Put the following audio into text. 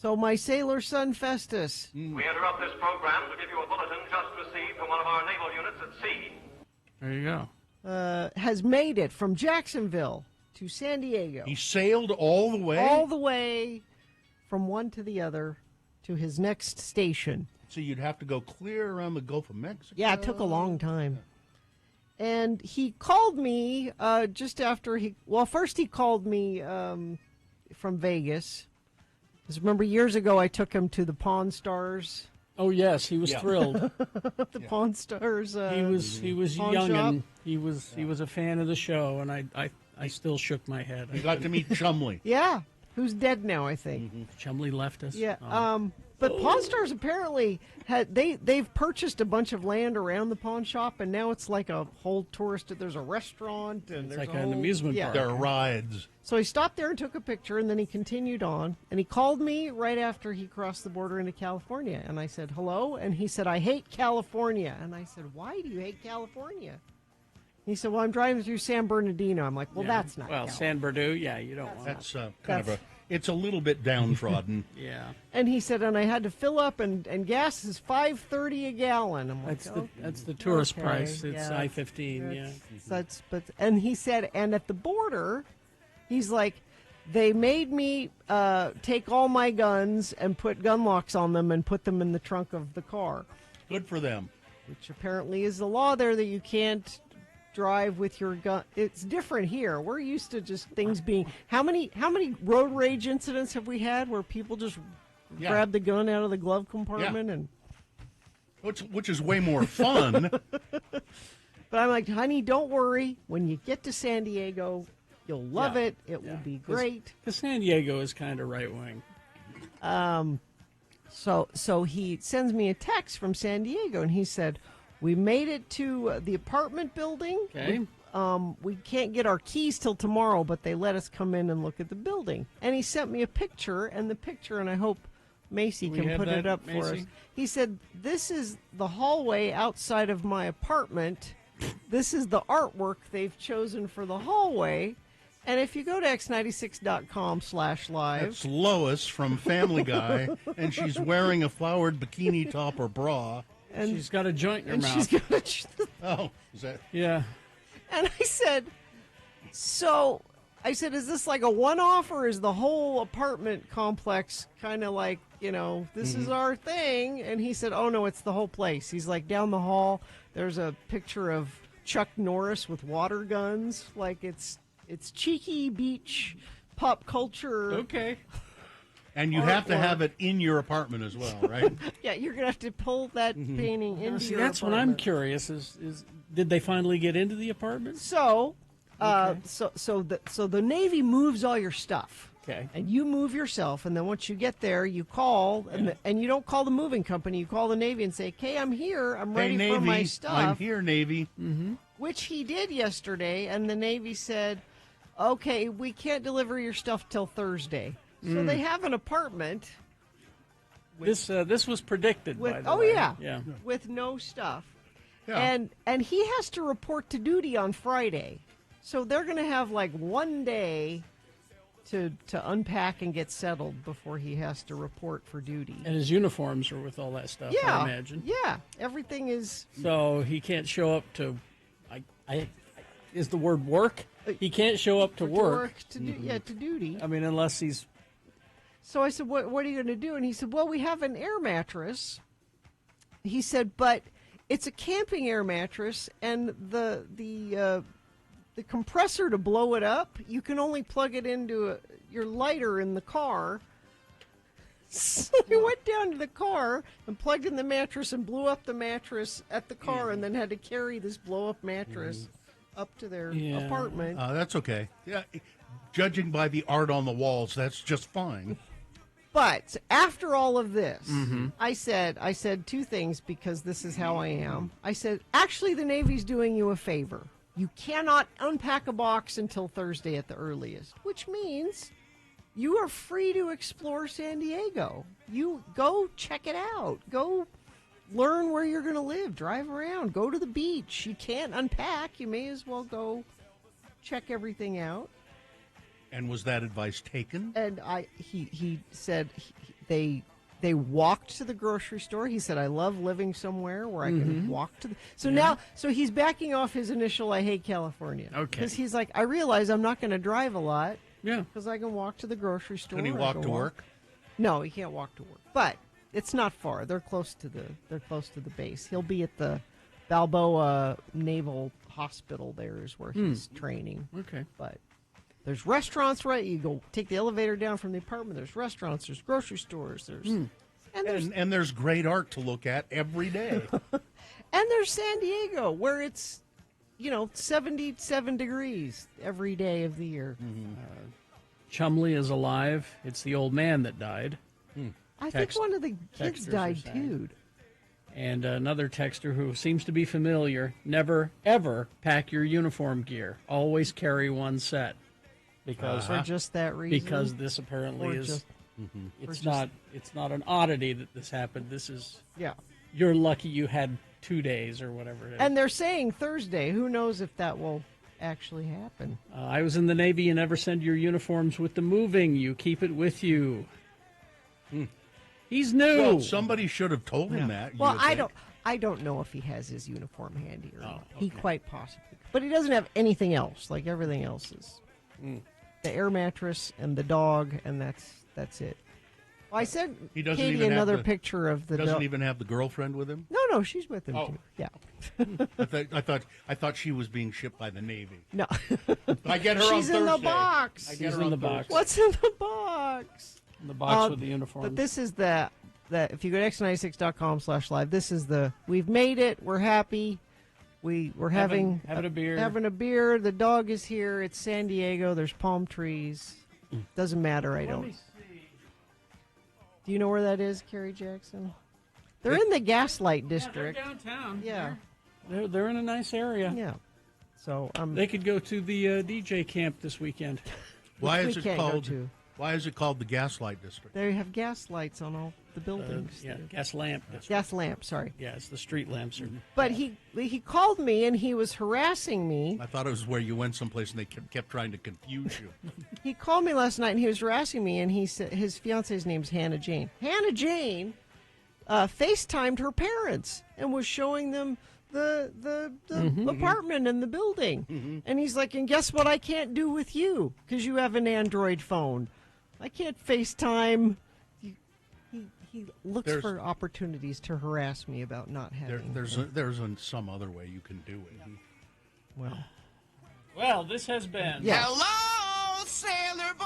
So my sailor son Festus. We interrupt this program to give you a bulletin just received from one of our naval units at sea. There you go. Has made it from Jacksonville to San Diego. He sailed all the way? All the way from one to the other to his next station. So you'd have to go clear around the Gulf of Mexico? Yeah, it took a long time. And he called me just after first he called me from Vegas. Because remember, years ago I took him to the Pawn Stars. Oh yes, he was thrilled. The Pawn Stars. He was pawn young shop. and he was a fan of the show, and I still shook my head. You got to meet Chumley. Yeah, who's dead now, I think. Chumley left us. Yeah. Oh. But Pawn Stars apparently they've purchased a bunch of land around the pawn shop, and now it's like a whole tourist. There's a restaurant and It's there's like a an whole, amusement park. There are rides. So he stopped there and took a picture, and then he continued on. And he called me right after he crossed the border into California. And I said, hello? And he said, I hate California. And I said, why do you hate California? He said, well, I'm driving through San Bernardino. I'm like, well, that's not Well, California. San Bernardino, yeah, you don't want That's that. kind of a... It's a little bit downtrodden. Yeah. And he said, and I had to fill up, and gas is $5.30 a gallon. I'm like, That's the tourist okay, price. It's yeah. I-15, yeah. And he said, and at the border, he's like, they made me take all my guns and put gun locks on them and put them in the trunk of the car. Good for them. Which apparently is the law there, that you can't drive with your gun. It's different here. We're used to just things being. How many road rage incidents have we had where people just grab the gun out of the glove compartment and? Which is way more fun. But I'm like, honey, don't worry. When you get to San Diego, you'll love it. It will be great. Because San Diego is kind of right wing. So he sends me a text from San Diego, and he said, we made it to the apartment building. Okay. We can't get our keys till tomorrow, but they let us come in and look at the building. And he sent me a picture, and I hope Macy can put it up for us. He said, this is the hallway outside of my apartment. This is the artwork they've chosen for the hallway. And if you go to x96.com/live. That's Lois from Family Guy, and she's wearing a flowered bikini top or bra. And she's got a joint in her mouth. She's got a Oh, is that? Yeah. And I said, is this like a one-off, or is the whole apartment complex kind of like, this is our thing? And he said, oh, no, it's the whole place. He's like, down the hall, there's a picture of Chuck Norris with water guns. Like, it's cheeky beach pop culture. Okay. And you have to have it in your apartment as well, right? Yeah, you're going to have to pull that painting into your that's apartment. what I'm curious is did they finally get into the apartment? So the Navy moves all your stuff. Okay. And you move yourself, and then once you get there, you call, and you don't call the moving company. You call the Navy and say, "Okay, I'm here. I'm ready Navy, for my stuff." I'm here, Navy. Mm-hmm. Which he did yesterday, and the Navy said, "Okay, we can't deliver your stuff till Thursday." So they have an apartment. This was predicted. With, by the way. Yeah, with no stuff. Yeah. And he has to report to duty on Friday. So they're going to have like one day to unpack and get settled before he has to report for duty. And his uniforms are with all that stuff, I imagine. Yeah, everything is... So he can't show up to... is the word work? He can't show up to work. To duty. I mean, unless he's... So I said, what are you going to do? And he said, well, we have an air mattress. He said, but it's a camping air mattress, and the compressor to blow it up, you can only plug it into your lighter in the car. So he went down to the car and plugged in the mattress and blew up the mattress at the car, and then had to carry this blow-up mattress up to their apartment. That's okay. Yeah, judging by the art on the walls, that's just fine. But after all of this, I said two things, because this is how I am. I said, actually, the Navy's doing you a favor. You cannot unpack a box until Thursday at the earliest, which means you are free to explore San Diego. You go check it out. Go learn where you're going to live. Drive around. Go to the beach. You can't unpack. You may as well go check everything out. And was that advice taken? And he said they walked to the grocery store. He said, I love living somewhere where I can walk to the... So so he's backing off his initial I hate California. Okay. Because he's like, I realize I'm not going to drive a lot. Yeah. Because I can walk to the grocery store. Can he walk to work? No, he can't walk to work. But it's not far. They're close to the base. He'll be at the Balboa Naval Hospital there is where he's training. Okay. But there's restaurants, right? You go take the elevator down from the apartment. There's restaurants. There's grocery stores. And there's great art to look at every day. And there's San Diego, where it's, 77 degrees every day of the year. Chumley is alive. It's the old man that died. I think one of the kids died too. And another texter who seems to be familiar, never, ever pack your uniform gear. Always carry one set. Because For just that reason. Because this apparently Or is... just- It's not an oddity that this happened. This is... Yeah. You're lucky you had 2 days or whatever it is. And they're saying Thursday. Who knows if that will actually happen? I was in the Navy. You never send your uniforms with the moving. You keep it with you. He's new. Well, somebody should have told him that. Well, I don't know if he has his uniform handy or not. okay. He quite possibly. But he doesn't have anything else. Like everything else is the air mattress and the dog, and that's it. Well, I sent He doesn't Katie even have another the- picture of the Doesn't dog. even have the girlfriend with him. No, she's with him Oh. too. Yeah. I thought she was being shipped by the Navy. No. I get her on She's in the Thursday. box. I get She's her in on the Thursday. box. What's in the box? In the box with the uniform. But this is the if you go to x96.com/live, this is we've made it. We're happy. We're having a beer. Having a beer. The dog is here. It's San Diego. There's palm trees. Doesn't matter. I don't. Do you know where that is, Kerry Jackson? They're in the Gaslight District. They're downtown. Yeah. They're in a nice area. Yeah. So They could go to the DJ camp this weekend. Why we is it can't go called? to. Why is it called the Gaslight District? They have gas lights on all the buildings. Yeah, gas lamp. Gas lamp. Sorry. Yeah, it's the street lamps. But he called me and he was harassing me. I thought it was where you went someplace and they kept trying to confuse you. He called me last night and he was harassing me, and he said his fiance's name's Hannah Jane. Hannah Jane FaceTimed her parents and was showing them the apartment and the building. And he's like, and guess what I can't do with you because you have an Android phone. I can't FaceTime. He looks for opportunities to harass me about not having. There's some other way you can do it. Well, this has been... Yeah. Hello, sailor boy.